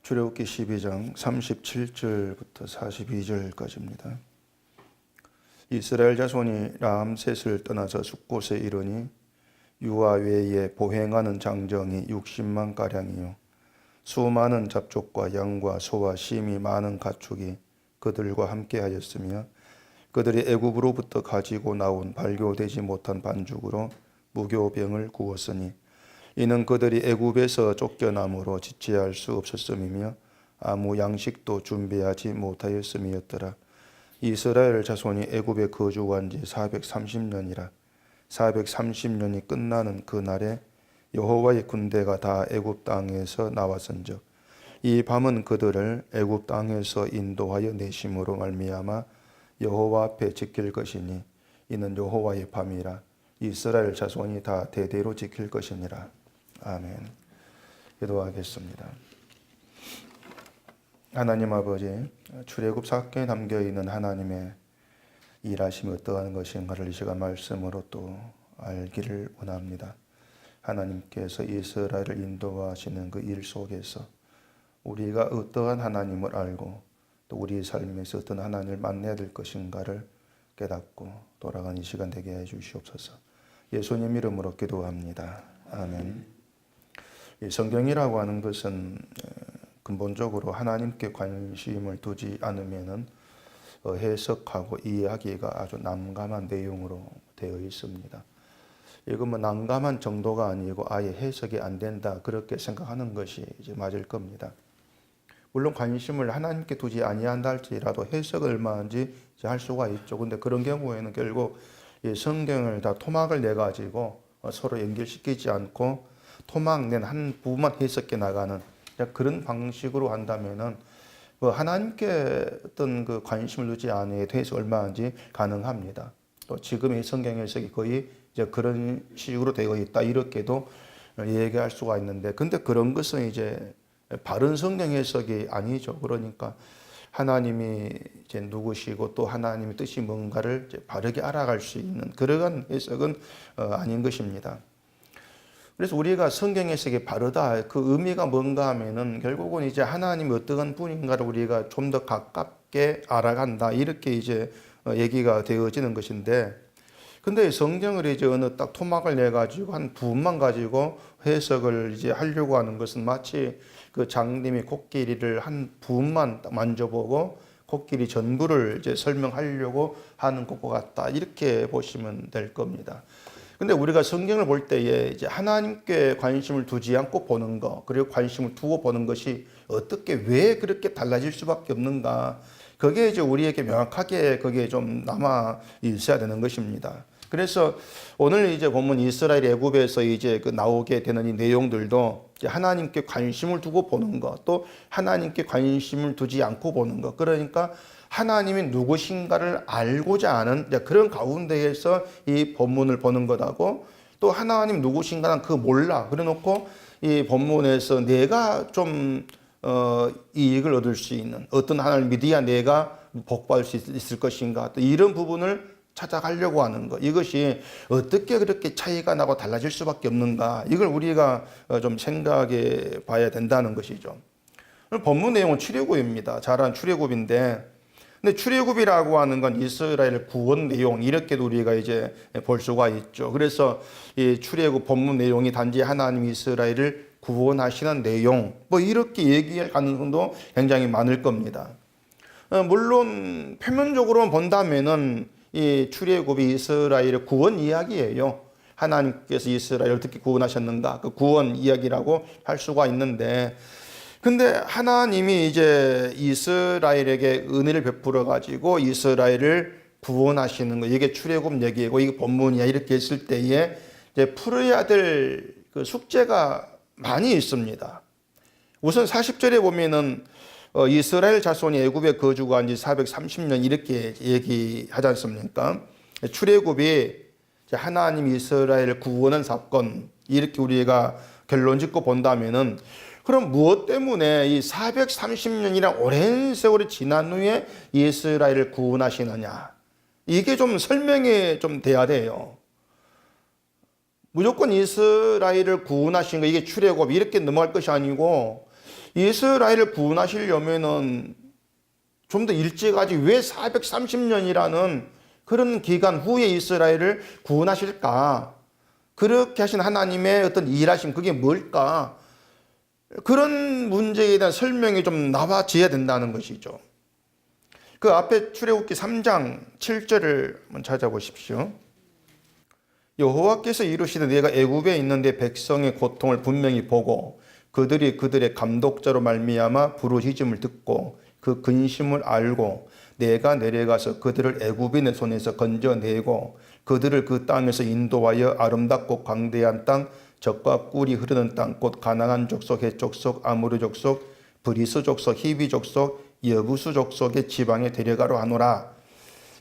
출애굽기 12장 37절부터 42절까지입니다. 이스라엘 자손이 람셋을 떠나서 숫곳에 이르니 유아 외에 보행하는 장정이 60만 가량이요 수많은 잡족과 양과 소와 심이 많은 가축이 그들과 함께하였으며 그들이 애굽으로부터 가지고 나온 발교되지 못한 반죽으로 무교병을 구웠으니 이는 그들이 애굽에서 쫓겨남으로 지체할 수 없었음이며 아무 양식도 준비하지 못하였음이었더라. 이스라엘 자손이 애굽에 거주한 지 430년이라. 430년이 끝나는 그날에 여호와의 군대가 다 애굽 땅에서 나왔은즉 이 밤은 그들을 애굽 땅에서 인도하여 내심으로 말미암아 여호와 앞에 지킬 것이니 이는 여호와의 밤이라. 이스라엘 자손이 다 대대로 지킬 것이니라. 아멘. 기도하겠습니다. 하나님 아버지, 출애굽 사건에 담겨있는 하나님의 일하심이 어떠한 것인가를 이 시간 말씀으로 또 알기를 원합니다. 하나님께서 이스라엘을 인도하시는 그 일 속에서 우리가 어떠한 하나님을 알고 또 우리 삶에서 어떤 하나님을 만나야 될 것인가를 깨닫고 돌아가는 이 시간 되게 해 주시옵소서. 예수님 이름으로 기도합니다. 아멘. 이 성경이라고 하는 것은 근본적으로 하나님께 관심을 두지 않으면은 해석하고 이해하기가 아주 난감한 내용으로 되어 있습니다. 이건 뭐 난감한 정도가 아니고 아예 해석이 안 된다 그렇게 생각하는 것이 이제 맞을 겁니다. 물론 관심을 하나님께 두지 아니한다 할지라도 해석을 얼마든지 할 수가 있죠. 근데 그런 경우에는 결국 이 성경을 다 토막을 내 가지고 서로 연결시키지 않고 토막 낸 한 부분만 해석해 나가는 그런 방식으로 한다면은 하나님께 어떤 그 관심을 두지 않아야 해서 얼마든지 가능합니다. 또 지금의 성경 해석이 거의 이제 그런 식으로 되어 있다 이렇게도 얘기할 수가 있는데, 근데 그런 것은 이제 바른 성경 해석이 아니죠. 그러니까 하나님이 이제 누구시고 또 하나님의 뜻이 뭔가를 이제 바르게 알아갈 수 있는 그러한 해석은 아닌 것입니다. 그래서 우리가 성경 해석이 바르다 그 의미가 뭔가 하면은 결국은 이제 하나님이 어떠한 분인가를 우리가 좀 더 가깝게 알아간다 이렇게 이제 얘기가 되어지는 것인데, 근데 성경을 이제 어느 딱 토막을 내 가지고 한 부분만 가지고 해석을 이제 하려고 하는 것은 마치 그 장님이 코끼리를 한 부분만 만져보고 코끼리 전부를 이제 설명하려고 하는 것과 같다 이렇게 보시면 될 겁니다. 근데 우리가 성경을 볼 때에 이제 하나님께 관심을 두지 않고 보는 것, 그리고 관심을 두고 보는 것이 어떻게 왜 그렇게 달라질 수밖에 없는가? 그게 이제 우리에게 명확하게 그게 좀 남아 있어야 되는 것입니다. 그래서 오늘 이제 보면 이스라엘 애굽에서 이제 그 나오게 되는 이 내용들도 이제 하나님께 관심을 두고 보는 것, 또 하나님께 관심을 두지 않고 보는 것. 그러니까 하나님이 누구신가를 알고자 하는 그런 가운데에서 이 본문을 보는 것하고, 또 하나님 누구신가는 그 몰라 그래 놓고 이 본문에서 내가 좀 이익을 얻을 수 있는 어떤 하나님을 믿어야 내가 복받을 수 있을 것인가, 또 이런 부분을 찾아가려고 하는 것, 이것이 어떻게 그렇게 차이가 나고 달라질 수밖에 없는가, 이걸 우리가 좀 생각해 봐야 된다는 것이죠. 본문 내용은 출애굽입니다. 잘 아는 출애굽인데, 근데 출애굽이라고 하는 건 이스라엘 구원 내용 이렇게도 우리가 이제 볼 수가 있죠. 그래서 이 출애굽 본문 내용이 단지 하나님 이스라엘을 구원하시는 내용 뭐 이렇게 얘기할 가능성도 굉장히 많을 겁니다. 물론 표면적으로만 본다면은 이 출애굽이 이스라엘의 구원 이야기예요. 하나님께서 이스라엘을 어떻게 구원하셨는가 그 구원 이야기라고 할 수가 있는데, 근데 하나님이 이제 이스라엘에게 은혜를 베풀어 가지고 이스라엘을 구원하시는 거, 이게 출애굽 얘기고 이게 본문이야 이렇게 했을 때에 이제 풀어야 될 그 숙제가 많이 있습니다. 우선 40절에 보면은 이스라엘 자손이 애굽에 거주한 지 430년 이렇게 얘기하지 않습니까? 출애굽이 하나님 이스라엘을 구원한 사건 이렇게 우리가 결론 짓고 본다면은, 그럼 무엇 때문에 이 430년이란 오랜 세월이 지난 후에 이스라엘을 구원하시느냐? 이게 좀 설명이 좀 돼야 돼요. 무조건 이스라엘을 구원하신 거 이게 출애굽 이렇게 넘어갈 것이 아니고 이스라엘을 구원하시려면은 좀 더 일찍까지 왜 430년이라는 그런 기간 후에 이스라엘을 구원하실까? 그렇게 하신 하나님의 어떤 일하심, 그게 뭘까? 그런 문제에 대한 설명이 좀 나와져야 된다는 것이죠. 그 앞에 출애굽기 3장 7절을 한번 찾아보십시오. 여호와께서 이루시되 내가 애굽에 있는데 백성의 고통을 분명히 보고 그들이 그들의 감독자로 말미암아 부르짖음을 듣고 그 근심을 알고 내가 내려가서 그들을 애굽인의 손에서 건져내고 그들을 그 땅에서 인도하여 아름답고 광대한 땅 젖과 꿀이 흐르는 땅 곧 가나안 족속, 헷 족속, 아모리 족속, 브리스 족속, 히비 족속, 여부수 족속의 지방에 데려가려 하노라.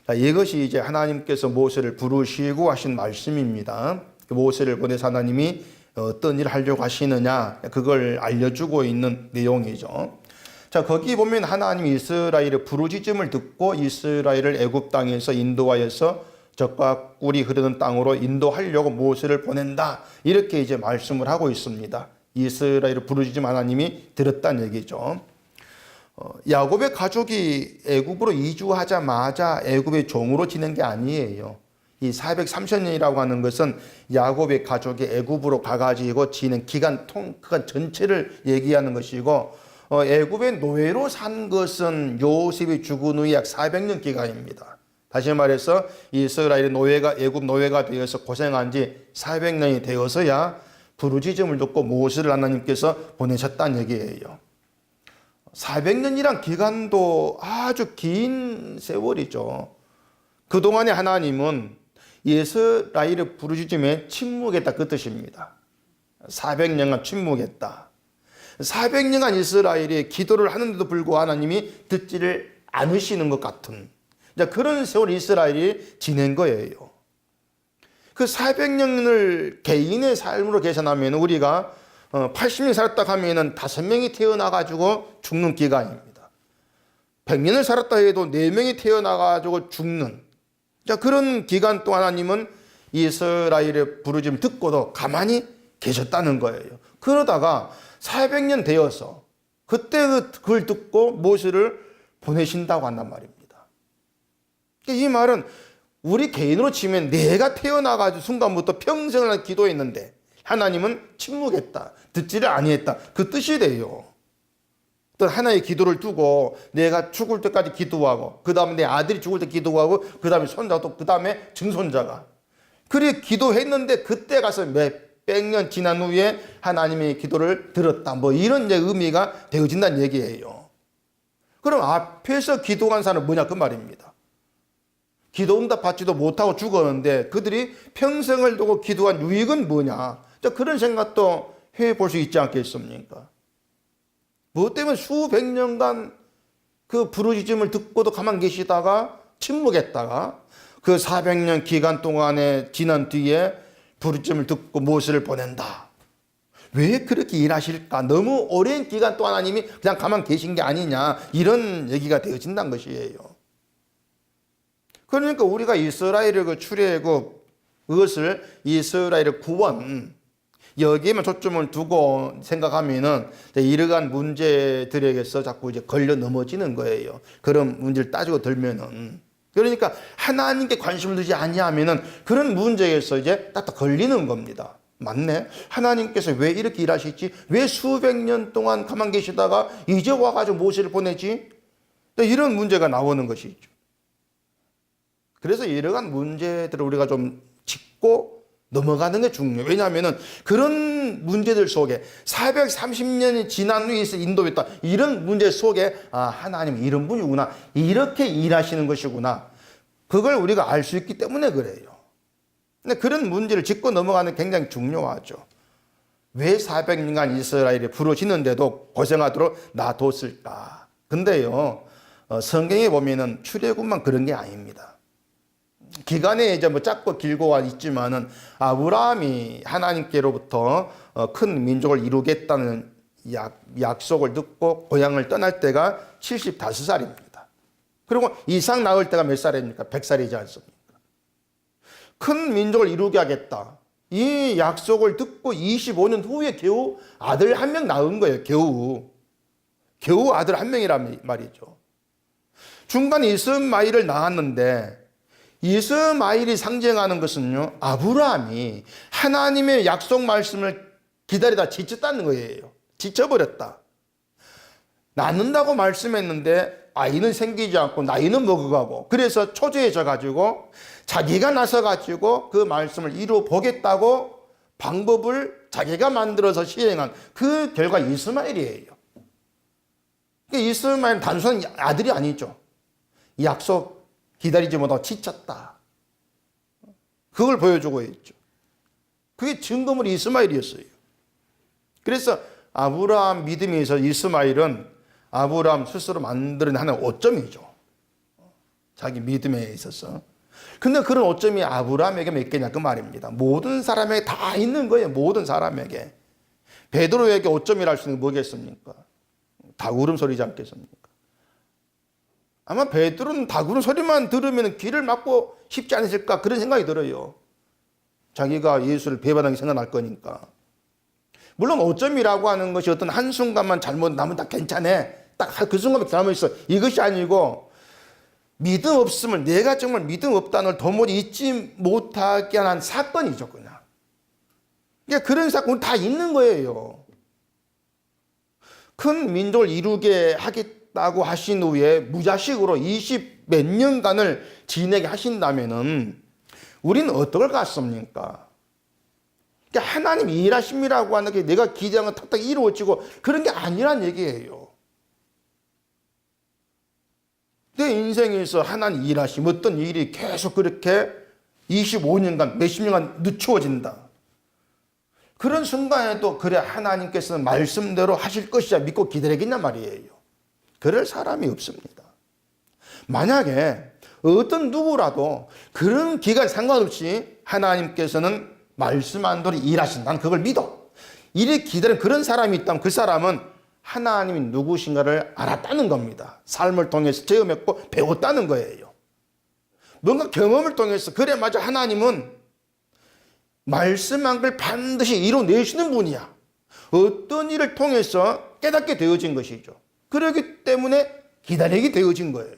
자, 이것이 이제 하나님께서 모세를 부르시고 하신 말씀입니다. 모세를 보내서 하나님이 어떤 일을 하려고 하시느냐 그걸 알려주고 있는 내용이죠. 자, 거기 보면 하나님이 이스라엘의 부르짖음을 듣고 이스라엘을 애굽 땅에서 인도하여서 젖과 꿀이 흐르는 땅으로 인도하려고 모세를 보낸다. 이렇게 이제 말씀을 하고 있습니다. 이스라엘의 부르짖음 하나님이 들었다는 얘기죠. 야곱의 가족이 애굽으로 이주하자마자 애굽의 종으로 지낸 게 아니에요. 이 430년이라고 하는 것은 야곱의 가족이 애굽으로 가가지고 지낸 기간 전체를 얘기하는 것이고 애굽의 노예로 산 것은 요셉이 죽은 후에 약 400년 기간입니다. 다시 말해서 이스라엘의 노예가 애굽 노예가 되어서 고생한 지 400년이 되어서야 부르짖음을 듣고 모세를 하나님께서 보내셨다는 얘기예요. 400년이란 기간도 아주 긴 세월이죠. 그동안에 하나님은 이스라엘의 부르짖음에 침묵했다 그 뜻입니다. 400년간 침묵했다. 400년간 이스라엘이 기도를 하는데도 불구하고 하나님이 듣지를 않으시는 것 같은 그런 세월 이스라엘이 지낸 거예요. 그 400년을 개인의 삶으로 계산하면 우리가 80년 살았다 하면은 5명이 태어나가지고 죽는 기간입니다. 100년을 살았다 해도 4명이 태어나가지고 죽는 그런 기간 동안 하나님은 이스라엘의 부르짖음 듣고도 가만히 계셨다는 거예요. 그러다가 400년 되어서 그때 그걸 듣고 모세를 보내신다고 한단 말입니다. 이 말은 우리 개인으로 치면 내가 태어나가지고 순간부터 평생을 기도했는데 하나님은 침묵했다. 듣지를 아니했다. 그 뜻이 돼요. 또 하나의 기도를 두고 내가 죽을 때까지 기도하고 그 다음에 내 아들이 죽을 때 기도하고 그 다음에 손자가 또 그 다음에 증손자가 그래 기도했는데 그때 가서 몇백 년 지난 후에 하나님의 기도를 들었다. 뭐 이런 이제 의미가 되어진다는 얘기예요. 그럼 앞에서 기도한 사람은 뭐냐 그 말입니다. 기도 응답 받지도 못하고 죽었는데 그들이 평생을 두고 기도한 유익은 뭐냐. 그런 생각도 해볼 수 있지 않겠습니까? 무엇 때문에 수백 년간 그 부르짖음을 듣고도 가만 계시다가 침묵했다가 그 400년 기간 동안에 지난 뒤에 부르짖음을 듣고 모세를 보낸다. 왜 그렇게 일하실까? 너무 오랜 기간 동안 하나님이 그냥 가만 계신 게 아니냐 이런 얘기가 되어진다는 것이에요. 그러니까 우리가 이스라엘의 그 출애굽 그것을 이스라엘의 구원 여기에만 초점을 두고 생각하면은 이러한 문제들에게서 자꾸 이제 걸려 넘어지는 거예요. 그런 문제를 따지고 들면은 그러니까 하나님께 관심을 두지 아니하면은 그런 문제에서 이제 딱 걸리는 겁니다. 맞네. 하나님께서 왜 이렇게 일하시지? 왜 수백 년 동안 가만 계시다가 이제 와가지고 모세를 보내지? 이런 문제가 나오는 것이죠. 그래서 이러한 문제들을 우리가 좀 짚고 넘어가는 게 중요해요. 왜냐하면 그런 문제들 속에 430년이 지난 후에 인도했다. 이런 문제 속에 하나님 이런 분이구나. 이렇게 일하시는 것이구나. 그걸 우리가 알 수 있기 때문에 그래요. 근데 그런 문제를 짚고 넘어가는 게 굉장히 중요하죠. 왜 400년간 이스라엘이 부르짖는데도 고생하도록 놔뒀을까? 근데요, 성경에 보면은 출애굽만 그런 게 아닙니다. 기간에 이제 뭐 짧고 길고가 있지만은 아브라함이 하나님께로부터 큰 민족을 이루겠다는 약속을 듣고 고향을 떠날 때가 75살입니다. 그리고 이상 낳을 때가 몇 살입니까? 100살이지 않습니까? 큰 민족을 이루게 하겠다. 이 약속을 듣고 25년 후에 겨우 아들 한 명 낳은 거예요. 겨우. 겨우 아들 한 명이란 말이죠. 중간에 이스마엘을 낳았는데 이스마엘이 상징하는 것은요, 아브라함이 하나님의 약속 말씀을 기다리다 지쳤다는 거예요. 지쳐버렸다. 낳는다고 말씀했는데 아이는 생기지 않고 나이는 먹어가고, 그래서 초조해져 가지고 자기가 나서 가지고 그 말씀을 이루어 보겠다고 방법을 자기가 만들어서 시행한 그 결과 이스마엘이에요. 이스마엘은 단순한 아들이 아니죠. 약속 기다리지 못하고 지쳤다. 그걸 보여주고 있죠. 그게 증거물이 이스마엘이었어요. 그래서 아브라함 믿음에 있어서 이스마엘은 아브라함 스스로 만들어낸 하나의 오점이죠. 자기 믿음에 있어서. 근데 그런 오점이 아브라함에게 몇 개냐 그 말입니다. 모든 사람에게 다 있는 거예요. 모든 사람에게. 베드로에게 오점이랄 수 있는 게 뭐겠습니까? 닭 울음소리지 않겠습니까? 아마 베드로는 닭 울음소리만 들으면 귀를 막고 싶지 않으실까 그런 생각이 들어요. 자기가 예수를 배반하기 생각날 거니까. 물론 오점이라고 하는 것이 어떤 한순간만 잘못 나면 다 괜찮아. 딱 그 순간만 잘못 있어. 이것이 아니고 믿음 없음을, 내가 정말 믿음 없다는 걸 도무지 잊지 못하게 한 사건이죠, 그냥. 그러니까 그런 사건은 다 있는 거예요. 큰 민족을 이루게 하겠다고 하신 후에 무자식으로 20 몇 년간을 지내게 하신다면은 우리는 어떨 것 같습니까? 그러니까 하나님 일하심이라고 하는 게 내가 기대한 건 탁탁 이루어지고 그런 게 아니란 얘기예요. 내 인생에서 하나님 일하심, 어떤 일이 계속 그렇게 25년간, 몇십 년간 늦추어진다. 그런 순간에도 그래 하나님께서는 말씀대로 하실 것이야 믿고 기다리겠냐 말이에요. 그럴 사람이 없습니다. 만약에 어떤 누구라도 그런 기간 상관없이 하나님께서는 말씀한 대로 일하신다. 난 그걸 믿어. 이렇게 기다리는 그런 사람이 있다면 그 사람은 하나님이 누구신가를 알았다는 겁니다. 삶을 통해서 체험했고 배웠다는 거예요. 뭔가 경험을 통해서 그래 맞아 하나님은 말씀한 걸 반드시 이뤄내시는 분이야. 어떤 일을 통해서 깨닫게 되어진 것이죠. 그렇기 때문에 기다리게 되어진 거예요.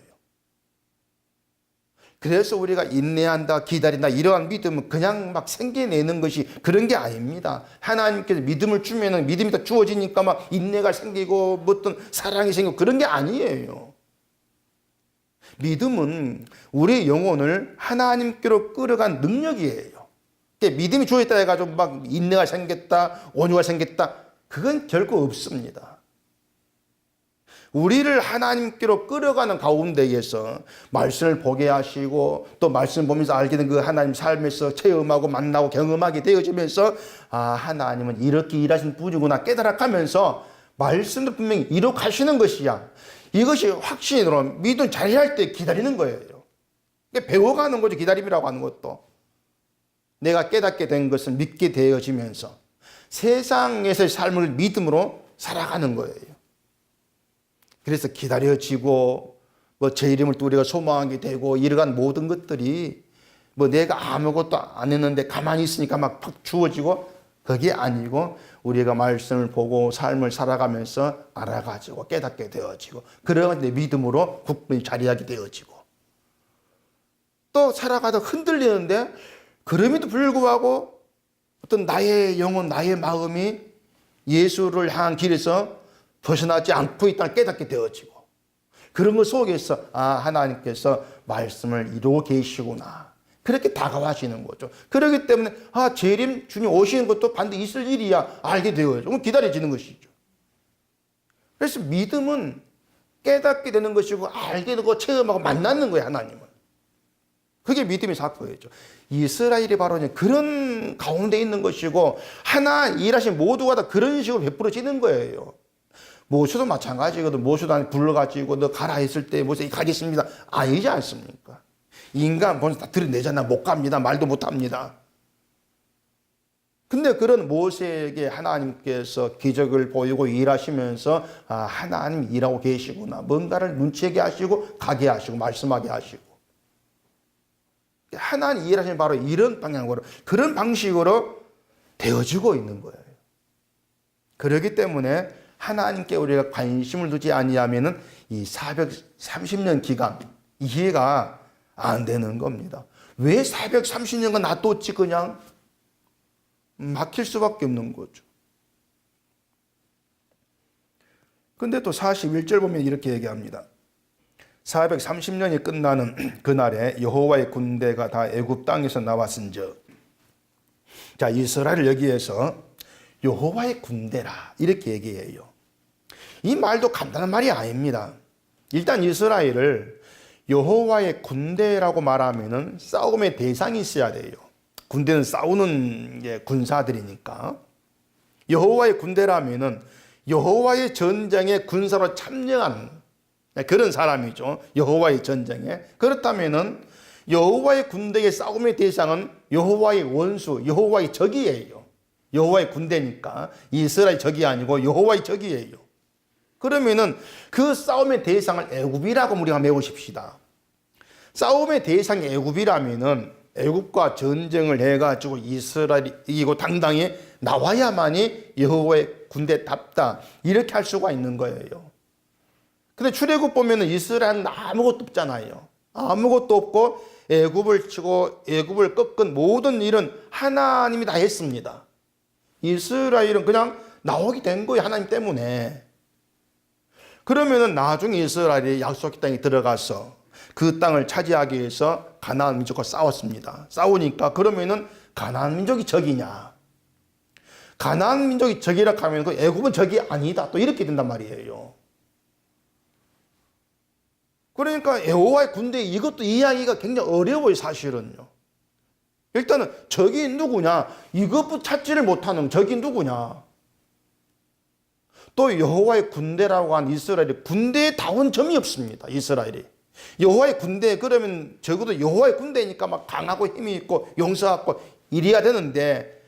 그래서 우리가 인내한다, 기다린다 이러한 믿음은 그냥 막 생겨내는 것이 그런 게 아닙니다. 하나님께서 믿음을 주면은 믿음이 더 주어지니까 막 인내가 생기고 어떤 사랑이 생기고 그런 게 아니에요. 믿음은 우리 영혼을 하나님께로 끌어간 능력이에요. 믿음이 주어있다 해가지고 막 인내가 생겼다, 온유가 생겼다 그건 결코 없습니다. 우리를 하나님께로 끌어가는 가운데에서 말씀을 보게 하시고 또 말씀 보면서 알게 된 그 하나님 삶에서 체험하고 만나고 경험하게 되어지면서 아 하나님은 이렇게 일하신 분이구나 깨달아가면서 말씀도 분명히 이룩하시는 것이야. 이것이 확신으로 믿음 자리할 때 기다리는 거예요. 배워가는 거죠. 기다림이라고 하는 것도. 내가 깨닫게 된 것을 믿게 되어지면서 세상에서의 삶을 믿음으로 살아가는 거예요. 그래서 기다려지고 뭐 제 이름을 또 우리가 소망하게 되고 이러한 모든 것들이 뭐 내가 아무것도 안 했는데 가만히 있으니까 막 팍 주어지고 그게 아니고 우리가 말씀을 보고 삶을 살아가면서 알아가지고 깨닫게 되어지고 그러한 내 믿음으로 굳건히 자리하게 되어지고 또 살아가다 흔들리는데 그럼에도 불구하고 어떤 나의 영혼, 나의 마음이 예수를 향한 길에서 벗어나지 않고 있다는 깨닫게 되어지고 그런 것 속에서 아 하나님께서 말씀을 이루고 계시구나 그렇게 다가와시는 거죠. 그렇기 때문에 아 재림 주님 오시는 것도 반드시 있을 일이야 알게 되어요. 그럼 기다려지는 것이죠. 그래서 믿음은 깨닫게 되는 것이고 알게 되고 체험하고 만나는 거예요. 하나님은. 그게 믿음의 사건이죠. 이스라엘이 바로 그런 가운데 있는 것이고 하나 일하신 모두가 다 그런 식으로 베풀어지는 거예요. 모세도 마찬가지거든. 모세도 불러가지고 너 가라 했을 때 모세 가겠습니다. 아니지 않습니까? 인간 본성 다 드러내잖아. 못 갑니다. 말도 못 합니다. 근데 그런 모세에게 하나님께서 기적을 보이고 일하시면서 아 하나님 일하고 계시구나. 뭔가를 눈치채게 하시고 가게 하시고 말씀하게 하시고 하나님 일하시는 바로 이런 방향으로 그런 방식으로 되어지고 있는 거예요. 그렇기 때문에 하나님께 우리가 관심을 두지 아니하면은 이 430년 기간 이해가 안 되는 겁니다. 왜 430년간 놔뒀지 그냥? 막힐 수밖에 없는 거죠. 근데 또 41절 보면 이렇게 얘기합니다. 430년이 끝나는 그날에 여호와의 군대가 다 애굽 땅에서 나왔은즉. 자, 이스라엘을 여기에서 여호와의 군대라 이렇게 얘기해요. 이 말도 간단한 말이 아닙니다. 일단 이스라엘을 여호와의 군대라고 말하면은 싸움의 대상이 있어야 돼요. 군대는 싸우는 게 군사들이니까. 여호와의 군대라면은 여호와의 전쟁에 군사로 참여한 그런 사람이죠. 여호와의 전쟁에. 그렇다면은 여호와의 군대의 싸움의 대상은 여호와의 원수, 여호와의 적이에요. 여호와의 군대니까 이스라엘 적이 아니고 여호와의 적이에요. 그러면은 그 싸움의 대상을 애굽이라고 우리가 메우십시다. 싸움의 대상이 애굽이라면은 애굽과 전쟁을 해가지고 이스라엘이 이기고 당당히 나와야만이 여호와의 군대답다 이렇게 할 수가 있는 거예요. 근데 출애굽 보면은 이스라엘은 아무것도 없잖아요. 아무것도 없고 애굽을 치고 애굽을 꺾은 모든 일은 하나님이 다 했습니다. 이스라엘은 그냥 나오게 된 거예요. 하나님 때문에. 그러면은 나중에 이스라엘이 약속의 땅에 들어가서 그 땅을 차지하기 위해서 가나안 민족과 싸웠습니다. 싸우니까 그러면은 가나안 민족이 적이냐? 가나안 민족이 적이라 하면 그 애굽은 적이 아니다. 또 이렇게 된단 말이에요. 그러니까 여호와의 군대 이것도 이해하기가 굉장히 어려워요, 사실은요. 일단은 적이 누구냐? 이것부터 찾지를 못하는 적이 누구냐? 또 여호와의 군대라고 한 이스라엘이 군대에 다운 점이 없습니다. 이스라엘이. 여호와의 군대 그러면 적어도 여호와의 군대니까 막 강하고 힘이 있고 용서하고 이래야 되는데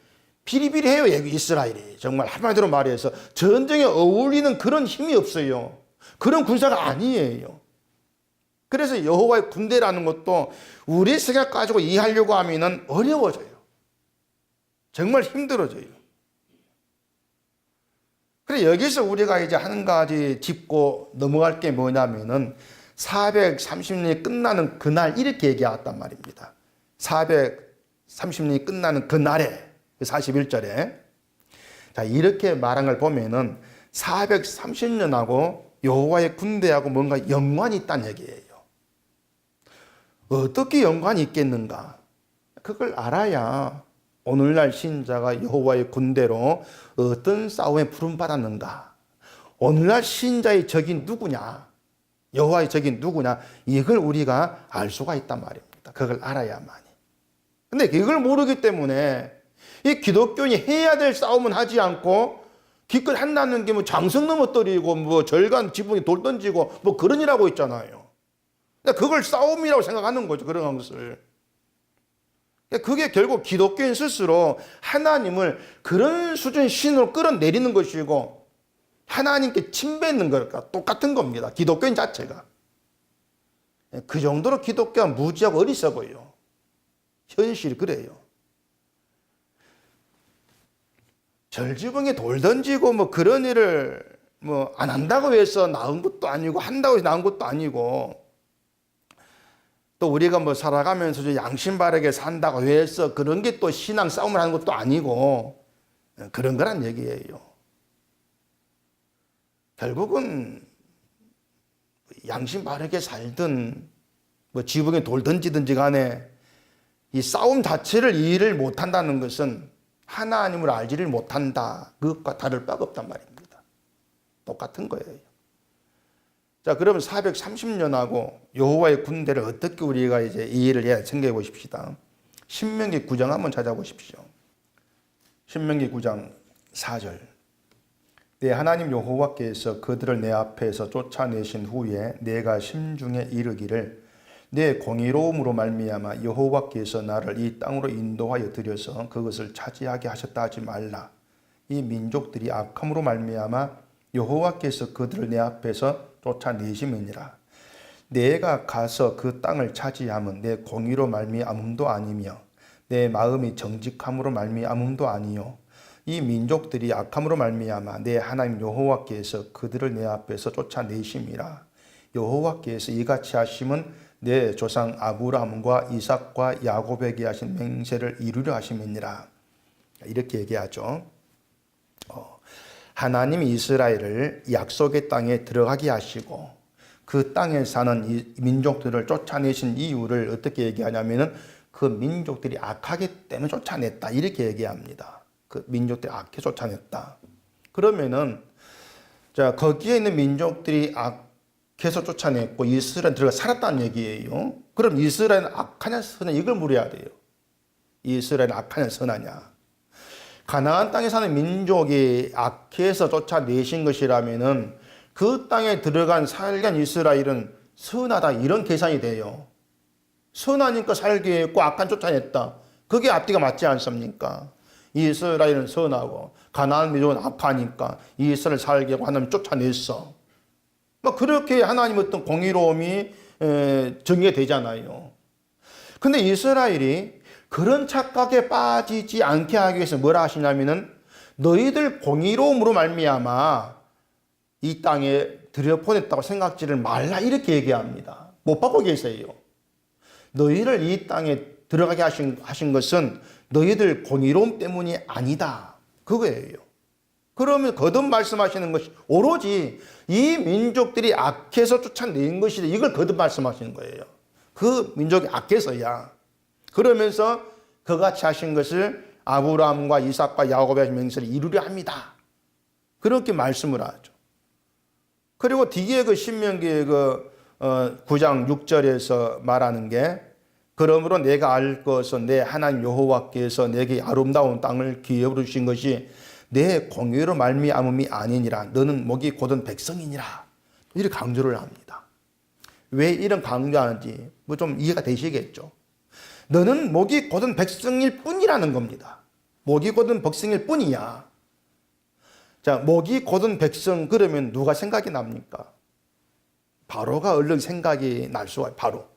비리비리해요. 이스라엘이. 정말 한마디로 말해서 전쟁에 어울리는 그런 힘이 없어요. 그런 군사가 아니에요. 그래서 여호와의 군대라는 것도 우리 생각 가지고 이해하려고 하면은 어려워져요. 정말 힘들어져요. 그래 여기서 우리가 이제 한 가지 짚고 넘어갈 게 뭐냐면은 430년이 끝나는 그날 이렇게 얘기했단 말입니다. 430년이 끝나는 그날에 41절에 자 이렇게 말한 걸 보면은 430년하고 여호와의 군대하고 뭔가 연관이 있다는 얘기예요. 어떻게 연관이 있겠는가? 그걸 알아야 오늘날 신자가 여호와의 군대로 어떤 싸움에 부름받았는가? 오늘날 신자의 적이 누구냐? 여호와의 적이 누구냐? 이걸 우리가 알 수가 있단 말입니다. 그걸 알아야만이. 근데 이걸 모르기 때문에 이 기독교인이 해야 될 싸움은 하지 않고 기껏 한다는 게 뭐 장성 넘어뜨리고 뭐 절간 지붕에 돌 던지고 뭐 그런 일 하고 있잖아요. 그걸 싸움이라고 생각하는 거죠. 그런 것을. 그게 결국 기독교인 스스로 하나님을 그런 수준 신으로 끌어내리는 것이고 하나님께 침뱉는 것과 똑같은 겁니다. 기독교인 자체가. 그 정도로 기독교가 무지하고 어리석어요. 현실이 그래요. 절지붕에 돌 던지고 뭐 그런 일을 뭐 안 한다고 해서 나은 것도 아니고 한다고 해서 나은 것도 아니고 또 우리가 뭐 살아가면서 양심 바르게 산다고 해서 그런 게 또 신앙 싸움을 하는 것도 아니고 그런 거란 얘기예요. 결국은 양심 바르게 살든 뭐 지붕에 돌 던지든지 간에 이 싸움 자체를 이해를 못한다는 것은 하나님을 알지를 못한다. 그것과 다를 바가 없단 말입니다. 똑같은 거예요. 자, 그러면 430년하고 여호와의 군대를 어떻게 우리가 이제 이해를 해야 생각해 보십시다. 신명기 9장 한번 찾아보십시오. 신명기 9장 4절. 내 하나님 여호와께서 그들을 내 앞에서 쫓아내신 후에 내가 심중에 이르기를 내 공의로움으로 말미암아 여호와께서 나를 이 땅으로 인도하여 들여서 그것을 차지하게 하셨다 하지 말라. 이 민족들이 악함으로 말미암아 여호와께서 그들을 내 앞에서 쫓아내심이니라. 내가 가서 그 땅을 차지함은 내 공의로 말미암음도 아니며 내 마음이 정직함으로 말미암음도 아니요 이 민족들이 악함으로 말미암아 내 하나님 여호와께서 그들을 내 앞에서 쫓아내심이라. 여호와께서 이같이 하심은 내 조상 아브라함과 이삭과 야곱에게 하신 맹세를 이루려 하심이니라. 이렇게 얘기하죠. 하나님이 이스라엘을 약속의 땅에 들어가게 하시고 그 땅에 사는 이 민족들을 쫓아내신 이유를 어떻게 얘기하냐면은 그 민족들이 악하기 때문에 쫓아냈다, 이렇게 얘기합니다. 그 민족들이 악해 쫓아냈다. 그러면은 자, 거기에 있는 민족들이 악해서 쫓아냈고 이스라엘 들어가 살았다는 얘기예요. 그럼 이스라엘은 악하냐 선하냐, 이걸 물어야 돼요. 이스라엘은 악하냐 선하냐. 가나안 땅에 사는 민족이 악해서 쫓아내신 것이라면은 그 땅에 들어간 살간 이스라엘은 선하다, 이런 계산이 돼요. 선하니까 살게 했고 악한 쫓아냈다. 그게 앞뒤가 맞지 않습니까? 이스라엘은 선하고 가나안 민족은 악하니까 이스라엘 살게 하고 하나님 쫓아냈어. 뭐 그렇게 하나님 어떤 공의로움이 정의가 되잖아요. 근데 이스라엘이 그런 착각에 빠지지 않게 하기 위해서 뭐라 하시냐면은 너희들 공의로움으로 말미암아 이 땅에 들여보냈다고 생각지를 말라, 이렇게 얘기합니다. 못 받고 계세요. 너희를 이 땅에 들어가게 하신 것은 너희들 공의로움 때문이 아니다, 그거예요. 그러면 거듭 말씀하시는 것이 오로지 이 민족들이 악해서 쫓아낸 것이다, 이걸 거듭 말씀하시는 거예요. 그 민족이 악해서야. 그러면서 그같이 하신 것을 아브라함과 이삭과 야곱의 하신 맹세를 이루려 합니다, 그렇게 말씀을 하죠. 그리고 뒤에 그 신명기의 9장 6절에서 말하는 게 그러므로 내가 알 것은 내 하나님 여호와께서 내게 아름다운 땅을 기업으로 주신 것이 내 공의로 말미암음이 아니니라. 너는 목이 곧은 백성이니라. 이렇게 강조를 합니다. 왜 이런 강조하는지 뭐 좀 이해가 되시겠죠. 너는 목이 곧은 백성일 뿐이라는 겁니다. 목이 곧은 백성일 뿐이야. 자, 목이 곧은 백성, 그러면 누가 생각이 납니까? 바로가 얼른 생각이 날 수가, 바로.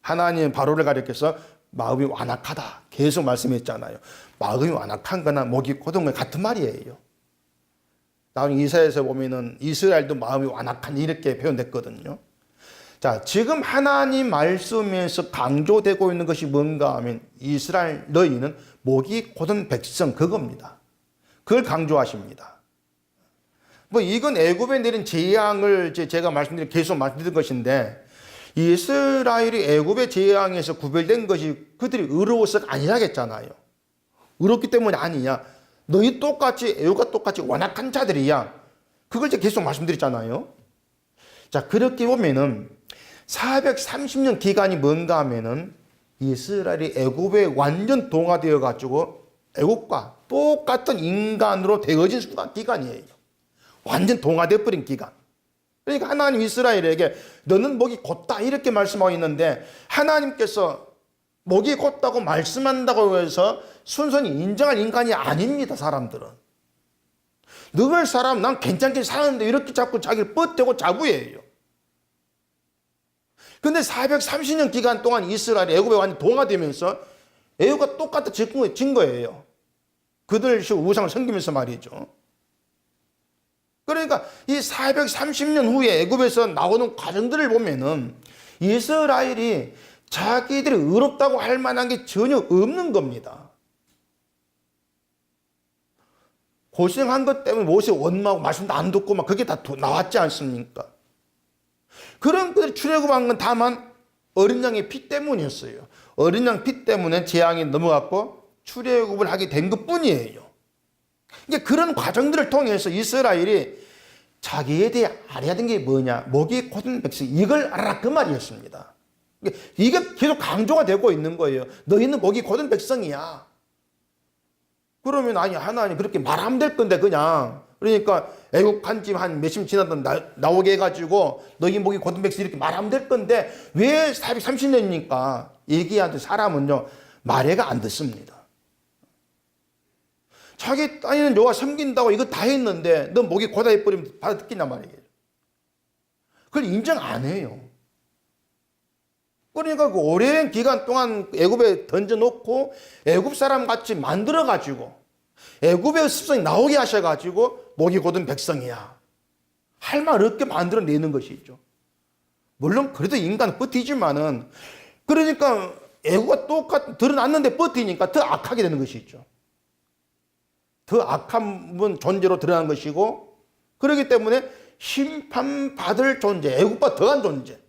하나님 바로를 가리켜서 마음이 완악하다 계속 말씀했잖아요. 마음이 완악한 거나 목이 곧은 거 같은 말이에요. 나중에 이사야에서 보면은 이스라엘도 마음이 완악한, 이렇게 표현됐거든요. 자, 지금 하나님 말씀에서 강조되고 있는 것이 뭔가 하면 이스라엘 너희는 목이 곧은 백성, 그겁니다. 그걸 강조하십니다. 뭐 이건 애굽에 내린 재앙을 제가 계속 말씀드린 것인데, 이스라엘이 애굽의 재앙에서 구별된 것이 그들이 의로워서가 아니라겠잖아요. 의롭기 때문이 아니냐. 너희 똑같이 애굽과 똑같이 완악한 자들이야. 그걸 제가 계속 말씀드렸잖아요. 자, 그렇게 보면은 430년 기간이 뭔가 하면은 이스라엘이 애굽에 완전 동화되어 가지고 애굽과 똑같은 인간으로 되어진 기간이에요. 완전 동화되어 버린 기간. 그러니까 하나님 이스라엘에게 너는 목이 곧다, 이렇게 말씀하고 있는데, 하나님께서 목이 곧다고 말씀한다고 해서 순순히 인정할 인간이 아닙니다. 사람들은 늘 사람 난 괜찮게 사는데 이렇게 자꾸 자기를 뻗대고 자부해요. 근데 430년 기간 동안 이스라엘이 애굽에 완전 동화되면서 애굽과 똑같아진 거예요. 그들 우상을 섬기면서 말이죠. 그러니까 이 430년 후에 애굽에서 나오는 과정들을 보면은 이스라엘이 자기들이 의롭다고 할 만한 게 전혀 없는 겁니다. 고생한 것 때문에 모세 원망하고 말씀도 안 듣고 막 그게 다 나왔지 않습니까? 그런 그들이 출애굽한 건 다만 어린 양의 피 때문이었어요. 어린 양 피 때문에 재앙이 넘어갔고 출애굽을 하게 된 것뿐이에요. 이제 그런 과정들을 통해서 이스라엘이 자기에 대해 알아야 되는 게 뭐냐, 목이 곧은 백성, 이걸 알아라, 그 말이었습니다. 이게 계속 강조가 되고 있는 거예요. 너희는 목이 곧은 백성이야. 그러면 아니 하나님 그렇게 말하면 될 건데 그냥, 그러니까 애국 한지 한 몇십 지나던 나오게 해가지고 너희 목이 곧은 백성 이렇게 말하면 될 건데 왜 430년이니까 얘기하는 사람은요 말해가 안 듣습니다. 자기 따위는 여호와 섬긴다고 이거 다 했는데 너 목이 고다 해버리면 받아듣겠냐 말이에요. 그걸 인정 안 해요. 그러니까 그 오랜 기간 동안 애굽에 던져놓고 애굽 사람 같이 만들어가지고 애굽의 습성이 나오게 하셔가지고 목이 곧은 백성이야 할 말 없게 만들어내는 것이죠. 물론 그래도 인간은 버티지만은 그러니까 애굽과 똑같 드러났는데 버티니까 더 악하게 되는 것이죠. 더 악한 존재로 드러난 것이고 그렇기 때문에 심판받을 존재, 애굽보다 더한 존재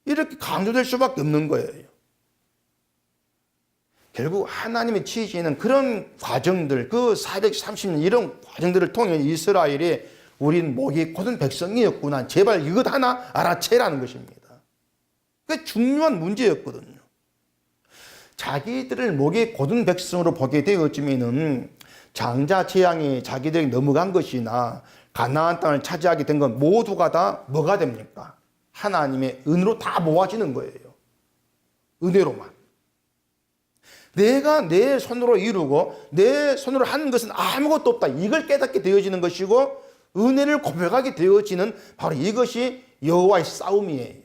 이렇게 강조될 수밖에 없는 거예요. 결국 하나님의 지시는 그런 과정들, 그 430년 이런 과정들을 통해 이스라엘이 우린 목이 곧은 백성이었구나. 제발 이것 하나 알아채라는 것입니다. 그게 중요한 문제였거든요. 자기들을 목이 곧은 백성으로 보게 되었지만은 장자 재앙이 자기들에게 넘어간 것이나 가나안 땅을 차지하게 된 건 모두가 다 뭐가 됩니까? 하나님의 은혜로 다 모아지는 거예요. 은혜로만. 내가 내 손으로 이루고 내 손으로 하는 것은 아무것도 없다. 이걸 깨닫게 되어지는 것이고 은혜를 고백하게 되어지는 바로 이것이 여호와의 싸움이에요.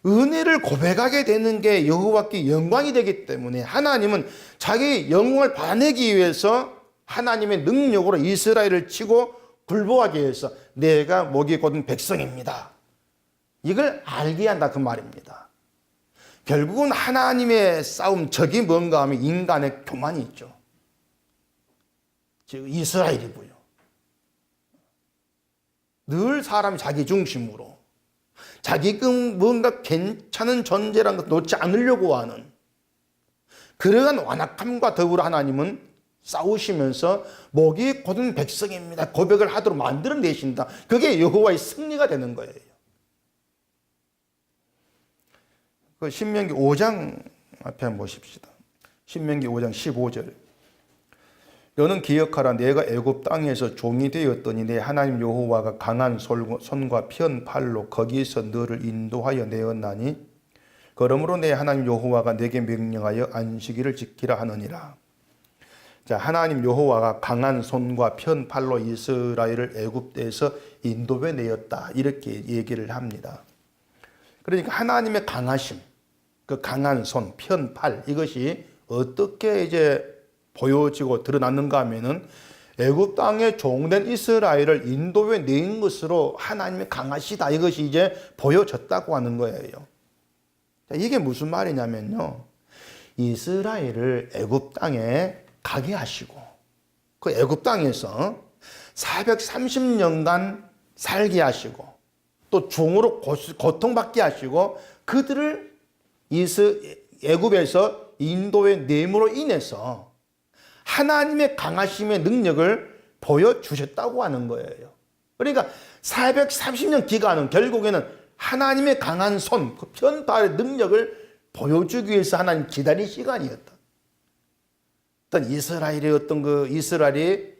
은혜를 고백하게 되는 게 여호와께 영광이 되기 때문에 하나님은 자기 영광을 받아내기 위해서 하나님의 능력으로 이스라엘을 치고 굴복하기 위해서 내가 목이 곧은 백성입니다. 이걸 알게 한다 그 말입니다. 결국은 하나님의 싸움 적이 뭔가 하면 인간의 교만이 있죠. 즉 이스라엘이고요. 늘 사람이 자기 중심으로 자기가 뭔가 괜찮은 존재라는 것 놓지 않으려고 하는 그러한 완악함과 더불어 하나님은 싸우시면서 목이 곧은 백성입니다. 고백을 하도록 만들어내신다. 그게 여호와의 승리가 되는 거예요. 그 신명기 5장 앞에 한번 보십시다. 신명기 5장 15절. 너는 기억하라. 내가 애굽 땅에서 종이 되었더니 내 하나님 여호와가 강한 손과 편 팔로 거기서 너를 인도하여 내었나니 그러므로 내 하나님 여호와가 내게 명령하여 안식일을 지키라 하느니라. 자, 하나님 여호와가 강한 손과 편 팔로 이스라엘을 애굽 땅에서 인도해 내었다. 이렇게 얘기를 합니다. 그러니까 하나님의 강하심, 그 강한 손, 편 팔 이것이 어떻게 이제 보여지고 드러났는가 하면은 애굽 땅에 종된 이스라엘을 인도해 낸 것으로 하나님이 강하시다. 이것이 이제 보여졌다고 하는 거예요. 자, 이게 무슨 말이냐면요. 이스라엘을 애굽 땅에 가게 하시고 그 애굽 땅에서 430년간 살게 하시고 또 종으로 고통받게 하시고 그들을 애굽에서 인도해 내므로 인해서 하나님의 강하심의 능력을 보여주셨다고 하는 거예요. 그러니까 430년 기간은 결국에는 하나님의 강한 손, 그 편팔의 능력을 보여주기 위해서 하나님 기다린 시간이었다. 어떤 이스라엘의 어떤 그 이스라엘이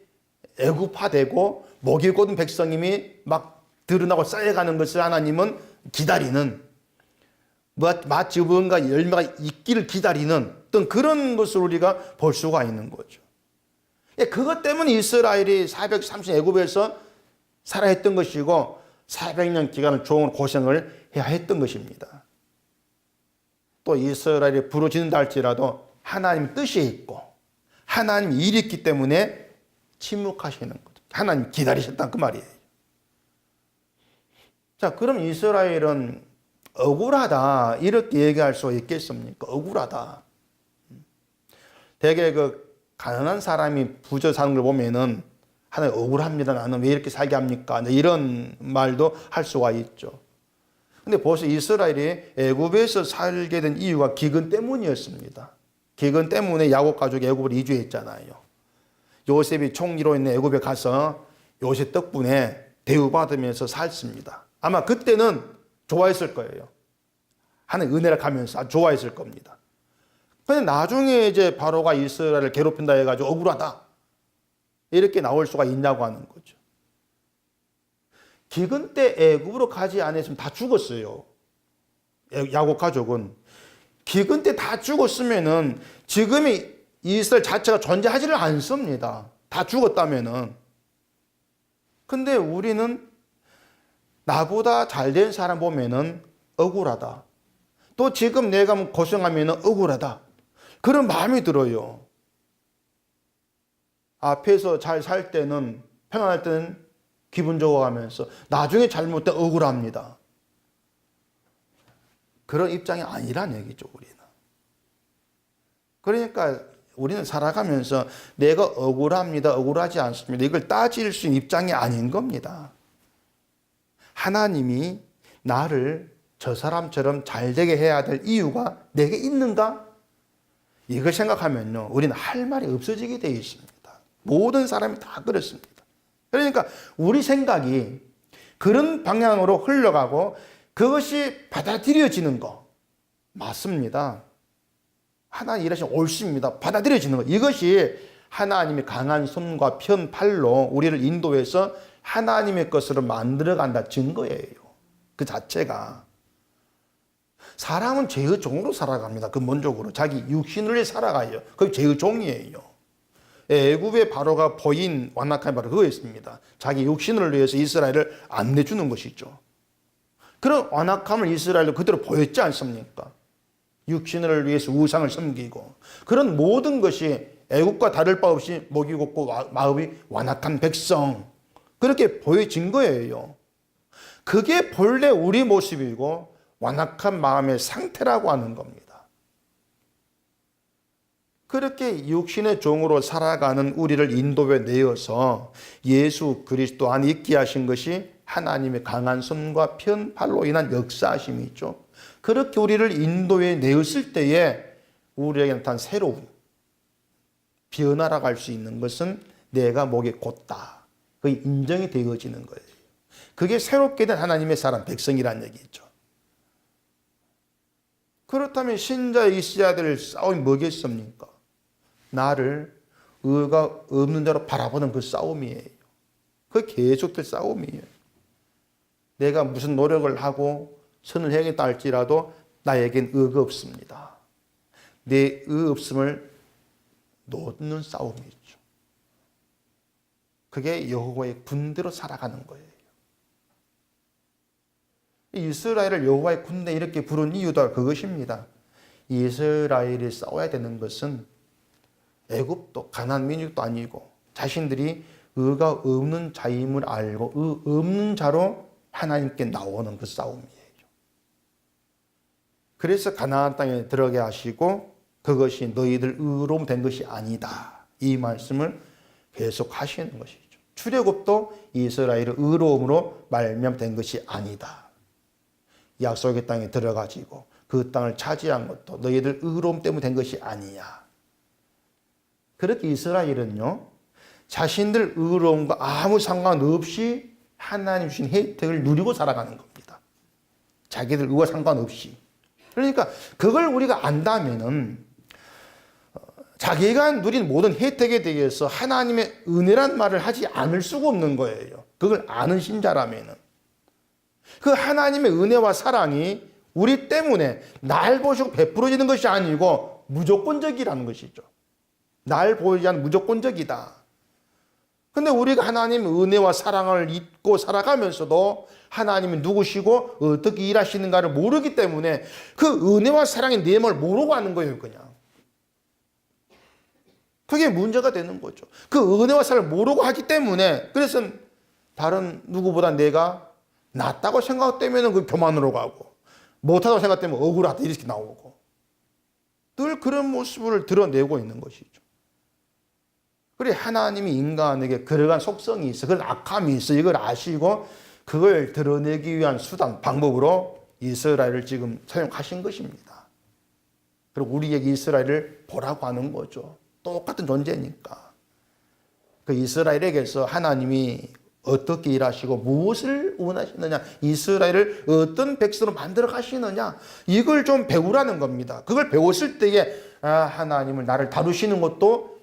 애굽화되고 목이 곧은 백성임이 막 드러나고 쌓여가는 것을 하나님은 기다리는 마치 뭔가 열매가 있기를 기다리는 어떤 그런 것을 우리가 볼 수가 있는 거죠. 그것 때문에 이스라엘이 430년 애굽에서 살아야 했던 것이고 400년 기간을 종으로 고생을 해야 했던 것입니다. 또 이스라엘이 부러지는다 할지라도 하나님 뜻이 있고 하나님 일이 있기 때문에 침묵하시는 거죠. 하나님 기다리셨다 그 말이에요. 자, 그럼 이스라엘은 억울하다 이렇게 얘기할 수 있겠습니까? 억울하다. 되게 그 가난한 사람이 부자 사는 걸 보면은 하나님 억울합니다. 나는 왜 이렇게 살게 합니까? 이런 말도 할 수가 있죠. 근데 벌써 이스라엘이 애굽에서 살게 된 이유가 기근 때문이었습니다. 기근 때문에 야곱 가족이 애굽으로 이주했잖아요. 요셉이 총리로 있는 애굽에 가서 요셉 덕분에 대우받으면서 살습니다. 아마 그때는 좋아했을 거예요. 하나님 은혜를 가면서 아주 좋아했을 겁니다. 그런데 나중에 이제 바로가 이스라엘을 괴롭힌다 해가지고 억울하다. 이렇게 나올 수가 있냐고 하는 거죠. 기근 때 애굽으로 가지 않았으면 다 죽었어요. 야곱 가족은. 기근 때 다 죽었으면은 지금의 이스라엘 자체가 존재하지를 않습니다. 다 죽었다면은. 근데 우리는 나보다 잘된 사람 보면은 억울하다. 또 지금 내가 고생하면은 억울하다. 그런 마음이 들어요. 앞에서 잘 살 때는, 평안할 때는 기분 좋아하면서 나중에 잘못돼 억울합니다. 그런 입장이 아니란 얘기죠, 우리는. 그러니까 우리는 살아가면서 내가 억울합니다, 억울하지 않습니다, 이걸 따질 수 있는 입장이 아닌 겁니다. 하나님이 나를 저 사람처럼 잘 되게 해야 될 이유가 내게 있는가? 이걸 생각하면요, 우리는 할 말이 없어지게 되어 있습니다. 모든 사람이 다 그렇습니다. 그러니까 우리 생각이 그런 방향으로 흘러가고 그것이 받아들여지는 거 맞습니다. 하나님 일하시면 옳습니다. 받아들여지는 거, 이것이 하나님의 강한 손과 편 팔로 우리를 인도해서 하나님의 것으로 만들어간다 증거예요. 그 자체가. 사람은 죄의 종으로 살아갑니다. 근본적으로 자기 육신을 위해 살아가요. 그게 죄의 종이에요. 애굽의 바로가 보인 완악한 바로 그거였습니다. 자기 육신을 위해서 이스라엘을 안 내주는 것이죠. 그런 완악함을 이스라엘도 그대로 보였지 않습니까? 육신을 위해서 우상을 섬기고, 그런 모든 것이 애국과 다를 바 없이 목이 곱고 마음이 완악한 백성, 그렇게 보여진 거예요. 그게 본래 우리 모습이고 완악한 마음의 상태라고 하는 겁니다. 그렇게 육신의 종으로 살아가는 우리를 인도해 내어서 예수 그리스도 안에 있게 하신 것이 하나님의 강한 손과 편팔로 인한 역사하심이 있죠. 그렇게 우리를 인도해 내었을 때에 우리에게 나타난 새로운 변화라고 할 수 있는 것은 내가 목이 곧다, 그게 인정이 되어지는 거예요. 그게 새롭게 된 하나님의 사람, 백성이라는 얘기죠. 그렇다면 신자에 있어야 될 싸움이 뭐겠습니까? 나를 의가 없는 자로 바라보는 그 싸움이에요. 그 계속될 싸움이에요. 내가 무슨 노력을 하고 선을 행했다 할지라도 나에겐 의가 없습니다. 내 의 없음을 놓는 싸움이죠. 그게 여호와의 군대로 살아가는 거예요. 이스라엘을 여호와의 군대 이렇게 부른 이유도 그것입니다. 이스라엘이 싸워야 되는 것은 애굽도 가나안 민족도 아니고 자신들이 의가 없는 자임을 알고 의 없는 자로 하나님께 나오는 그 싸움이에요. 그래서 가나안 땅에 들어가게 하시고 그것이 너희들 의로움 된 것이 아니다, 이 말씀을 계속 하시는 것이죠. 출애굽도 이스라엘의 의로움으로 말미암된 것이 아니다. 약속의 땅에 들어가지고 그 땅을 차지한 것도 너희들 의로움 때문에 된 것이 아니야. 그렇게 이스라엘은요, 자신들 의로움과 아무 상관없이 하나님 주신 혜택을 누리고 살아가는 겁니다. 자기들 의와 상관없이. 그러니까 그걸 우리가 안다면은 자기가 누린 모든 혜택에 대해서 하나님의 은혜란 말을 하지 않을 수가 없는 거예요. 그걸 아는 신자라면은. 그 하나님의 은혜와 사랑이 우리 때문에 날 보시고 베풀어지는 것이 아니고 무조건적이라는 것이죠. 날 보이지 않는 무조건적이다. 근데 우리가 하나님의 은혜와 사랑을 잊고 살아가면서도 하나님이 누구시고 어떻게 일하시는가를 모르기 때문에 그 은혜와 사랑의 내용을 모르고 하는 거예요, 그냥. 그게 문제가 되는 거죠. 그 은혜와 사랑을 모르고 하기 때문에, 그래서 다른 누구보다 내가 낫다고 생각되면 그 교만으로 가고, 못하다고 생각되면 억울하다 이렇게 나오고, 늘 그런 모습을 드러내고 있는 것이죠. 그래, 하나님이 인간에게 그러한 속성이 있어, 그런 악함이 있어, 이걸 아시고 그걸 드러내기 위한 수단, 방법으로 이스라엘을 지금 사용하신 것입니다. 그리고 우리에게 이스라엘을 보라고 하는 거죠. 똑같은 존재니까. 그 이스라엘에게서 하나님이 어떻게 일하시고 무엇을 원하시느냐, 이스라엘을 어떤 백성으로 만들어 가시느냐, 이걸 좀 배우라는 겁니다. 그걸 배웠을 때에 하나님은 나를 다루시는 것도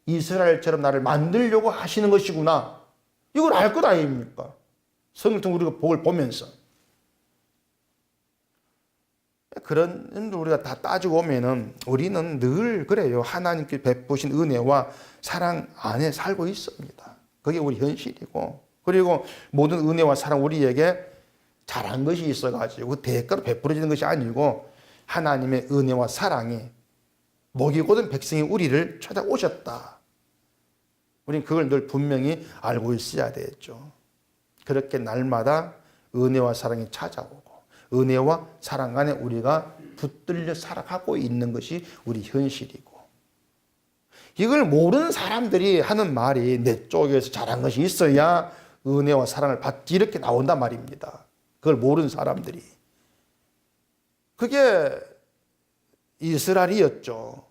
이스라엘처럼 나를 만들려고 하시는 것이구나, 이걸 알 것 아닙니까? 성경을 통해 우리가 복을 보면서. 그런 우리가 다 따지고 오면은 우리는 늘 그래요. 하나님께 베푸신 은혜와 사랑 안에 살고 있습니다. 그게 우리 현실이고, 그리고 모든 은혜와 사랑 우리에게 잘한 것이 있어가지고 그 대가로 베풀어지는 것이 아니고 하나님의 은혜와 사랑이 목이 곧은 백성이 우리를 찾아오셨다. 우리는 그걸 늘 분명히 알고 있어야 되겠죠. 그렇게 날마다 은혜와 사랑이 찾아오고 은혜와 사랑 안에 우리가 붙들려 살아가고 있는 것이 우리 현실이고, 이걸 모르는 사람들이 하는 말이 내 쪽에서 잘한 것이 있어야 은혜와 사랑을 받지 이렇게 나온단 말입니다. 그걸 모르는 사람들이. 그게 이스라엘이었죠.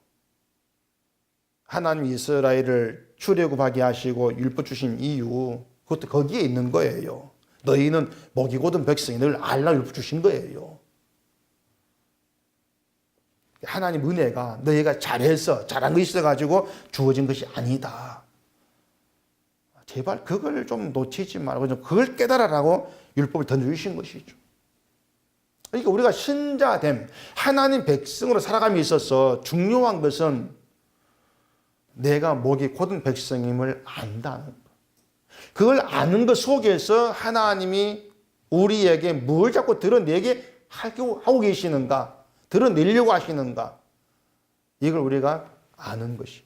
하나님 이스라엘을 출애굽하게 하시고 율법 주신 이유, 그것도 거기에 있는 거예요. 너희는 목이 곧은 백성이 늘 알라 율법 주신 거예요. 하나님 은혜가 너희가 잘해서 잘한 거 있어가지고 주어진 것이 아니다. 제발 그걸 좀 놓치지 말고 좀 그걸 깨달으라고 율법을 던져주신 것이죠. 그러니까 우리가 신자됨, 하나님 백성으로 살아감에 있어서 중요한 것은 내가 목이 곧은 백성임을 안다는 것. 그걸 아는 것 속에서 하나님이 우리에게 뭘 자꾸 드러내게 하고 계시는가, 드러내려고 하시는가, 이걸 우리가 아는 것이.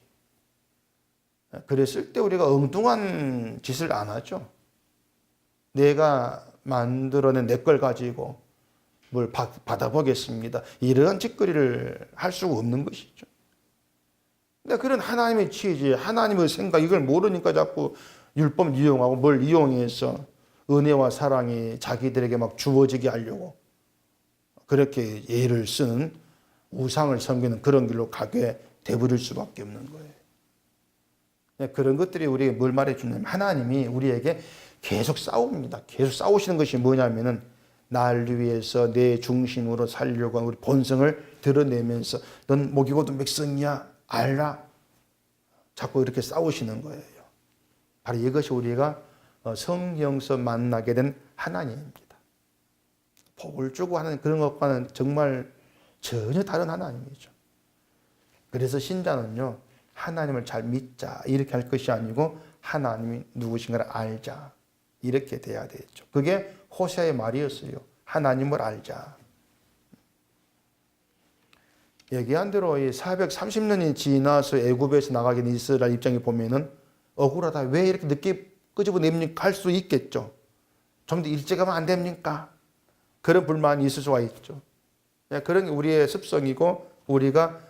그랬을 때 우리가 엉뚱한 짓을 안 하죠. 내가 만들어낸 내 걸 가지고 뭘 받아보겠습니다, 이러한 짓거리를 할 수가 없는 것이죠. 근데 그런 하나님의 취지, 하나님의 생각, 이걸 모르니까 자꾸 율법 이용하고 뭘 이용해서 은혜와 사랑이 자기들에게 막 주어지게 하려고 그렇게 예를 쓰는, 우상을 섬기는 그런 길로 가게 되버릴 수밖에 없는 거예요. 그런 것들이 우리에게 뭘 말해주냐면, 하나님이 우리에게 계속 싸웁니다. 계속 싸우시는 것이 뭐냐면은, 날 위해서 내 중심으로 살려고 하는 우리 본성을 드러내면서 넌 목이 곧은 백성이야 알라, 자꾸 이렇게 싸우시는 거예요. 바로 이것이 우리가 성령서 만나게 된 하나님입니다. 복을 주고 하는 그런 것과는 정말 전혀 다른 하나님이죠. 그래서 신자는요, 하나님을 잘 믿자 이렇게 할 것이 아니고 하나님이 누구신가를 알자 이렇게 돼야 되겠죠. 그게 호세아의 말이었어요. 하나님을 알자. 얘기한 대로 430년이 지나서 애굽에서 나가게 된 이스라엘 입장에 보면은 억울하다, 왜 이렇게 늦게 끄집어냅니까 할 수 있겠죠. 좀 더 일찍 하면 안 됩니까? 그런 불만이 있을 수가 있죠. 그런 게 우리의 습성이고, 우리가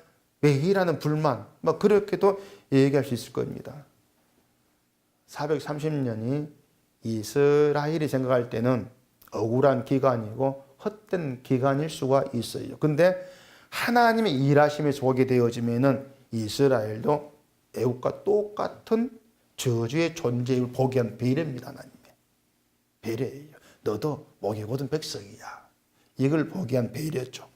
매일 하는 불만, 뭐 그렇게도 얘기할 수 있을 겁니다. 430년이 이스라엘이 생각할 때는 억울한 기간이고 헛된 기간일 수가 있어요. 근데 하나님의 일하심에 속게 되어지면은 이스라엘도 애국과 똑같은 저주의 존재를 보게 한 배려입니다. 하나님의 배려예요. 너도 목이 곧은 백성이야. 이걸 보게 한 배려죠.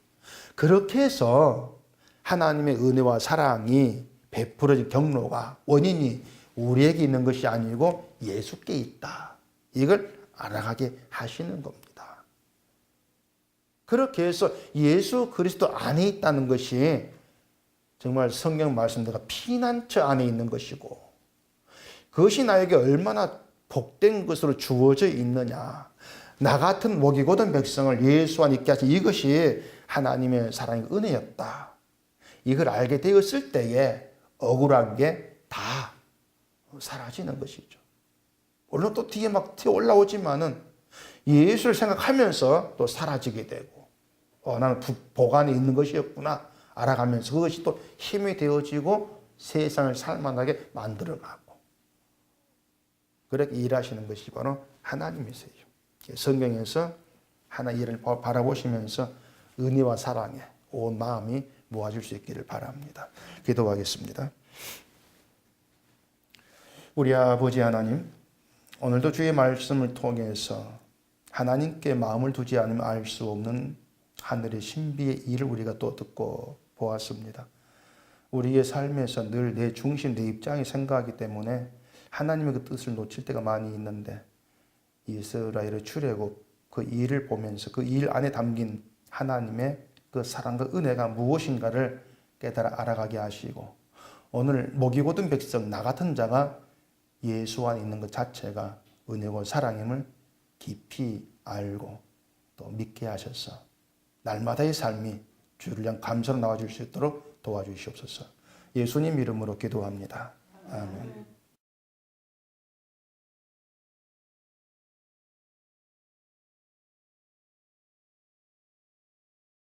그렇게 해서 하나님의 은혜와 사랑이 베풀어진 경로가, 원인이 우리에게 있는 것이 아니고 예수께 있다. 이걸 알아가게 하시는 겁니다. 그렇게 해서 예수 그리스도 안에 있다는 것이 정말 성경 말씀대로 피난처 안에 있는 것이고, 그것이 나에게 얼마나 복된 것으로 주어져 있느냐. 나 같은 목이 곧은 백성을 예수 안에 있게 하신 이것이 하나님의 사랑의 은혜였다. 이걸 알게 되었을 때에 억울한 게 다 사라지는 것이죠. 물론 또 뒤에 막 튀어 올라오지만은 예수를 생각하면서 또 사라지게 되고, 나는 복 안에 있는 것이었구나 알아가면서 그것이 또 힘이 되어지고 세상을 살만하게 만들어가고, 그렇게 일하시는 것이 바로 하나님이세요. 성경에서 하나님 일을 바라보시면서 은혜와 사랑에 온 마음이 모아질 수 있기를 바랍니다. 기도하겠습니다. 우리 아버지 하나님, 오늘도 주의 말씀을 통해서 하나님께 마음을 두지 않으면 알 수 없는 하늘의 신비의 일을 우리가 또 듣고 보았습니다. 우리의 삶에서 늘 내 중심, 내 입장이 생각하기 때문에 하나님의 그 뜻을 놓칠 때가 많이 있는데, 이스라엘의 출애굽 그 일을 보면서 그 일 안에 담긴 하나님의 그 사랑과 은혜가 무엇인가를 깨달아 알아가게 하시고, 오늘 목이 곧은 백성 나 같은 자가 예수 안에 있는 것 자체가 은혜고 사랑임을 깊이 알고 또 믿게 하셔서 날마다의 삶이 주를 향한 감사로 나와줄 수 있도록 도와주시옵소서. 예수님 이름으로 기도합니다. 아멘.